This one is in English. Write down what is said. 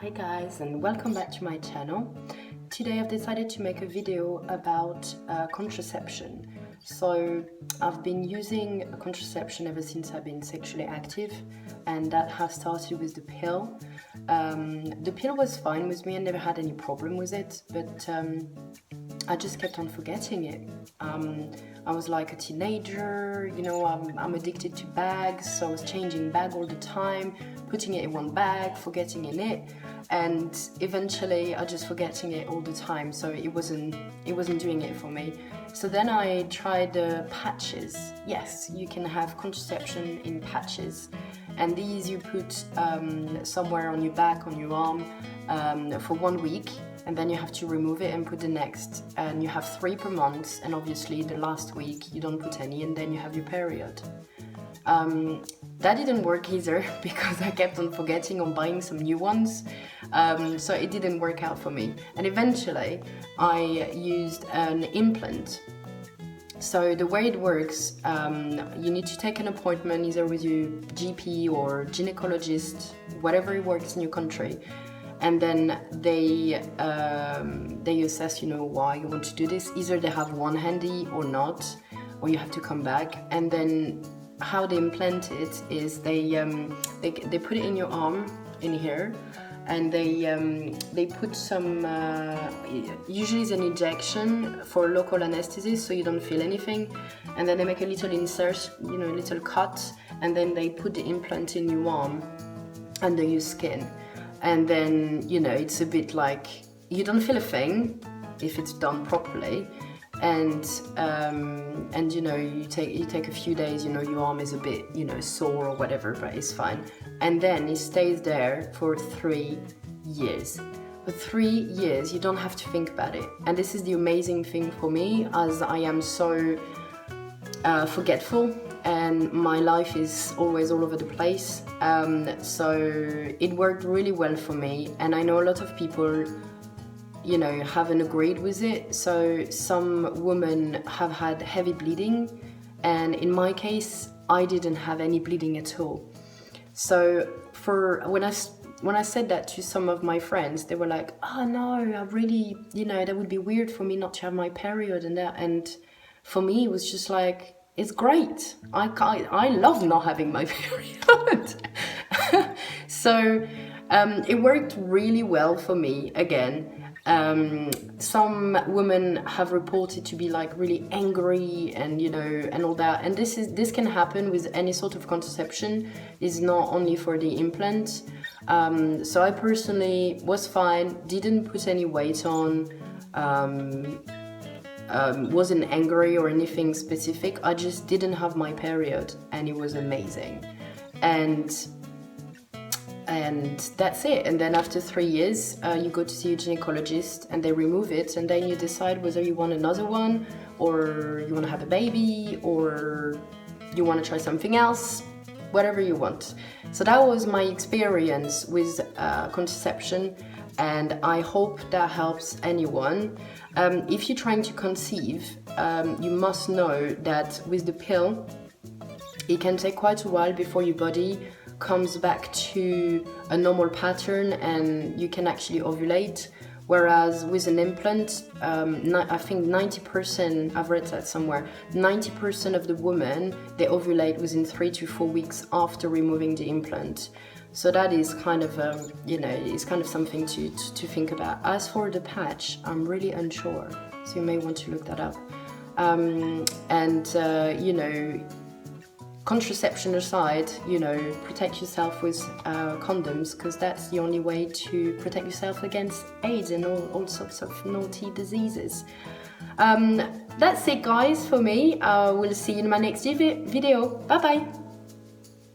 Hi guys, and welcome back to my channel. Today I've decided to make a video about contraception. So I've been using a contraception ever since I've been sexually active, and that has started with the pill. The pill was fine with me, I never had any problem with it, but I just kept on forgetting it. I was like a teenager, you know, I'm addicted to bags, so I was changing bag all the time, putting it in one bag, forgetting in it, and eventually I just forgetting it all the time, so it wasn't doing it for me. So then I tried patches. Yes, you can have contraception in patches, and these you put somewhere on your back, on your arm, for 1 week, and then you have to remove it and put the next, and you have 3 per month, and obviously the last week you don't put any, and then you have your period. That didn't work either because I kept on forgetting on buying some new ones, so it didn't work out for me, and eventually I used an implant. So the way it works, you need to take an appointment either with your GP or gynecologist, whatever it works in your country, and then they assess, you know, why you want to do this. Either they have one handy or not, or you have to come back. And then how they implant it is they put it in your arm, in here, and they put some, usually it's an injection for local anesthesia, so you don't feel anything, and then they make a little insert, you know, a little cut, and then they put the implant in your arm under your skin. And then, you know, it's a bit like, you don't feel a thing if it's done properly, and you know, you take a few days, you know, your arm is a bit, you know, sore or whatever, but it's fine. And then it stays there for 3 years. For 3 years, you don't have to think about it. And this is the amazing thing for me, as I am so forgetful, and my life is always all over the place. So it worked really well for me, and I know a lot of people, you know, haven't agreed with it. So some women have had heavy bleeding, and in my case I didn't have any bleeding at all. So when I said that to some of my friends, they were like, oh no, I really, you know, that would be weird for me not to have my period, and for me it was just like, it's great. I love not having my period. So it worked really well for me again. Some women have reported to be like really angry, and you know, and all that, and this can happen with any sort of contraception. It's not only for the implant. So I personally was fine, didn't put any weight on, wasn't angry or anything specific. I just didn't have my period, and it was amazing. And that's it. And then after 3 years, you go to see a gynecologist, and they remove it, and then you decide whether you want another one, or you want to have a baby, or you want to try something else, whatever you want. So that was my experience with contraception, and I hope that helps anyone. If you're trying to conceive, you must know that with the pill, it can take quite a while before your body comes back to a normal pattern and you can actually ovulate. Whereas with an implant, I think 90%, I've read that somewhere, 90% of the women, they ovulate within 3 to 4 weeks after removing the implant. So that is kind of, you know, it's kind of something to think about. As for the patch, I'm really unsure, so you may want to look that up. You know, contraception aside, you know, protect yourself with condoms, because that's the only way to protect yourself against AIDS and all sorts of naughty diseases. That's it guys for me. We'll see you in my next video. Bye bye.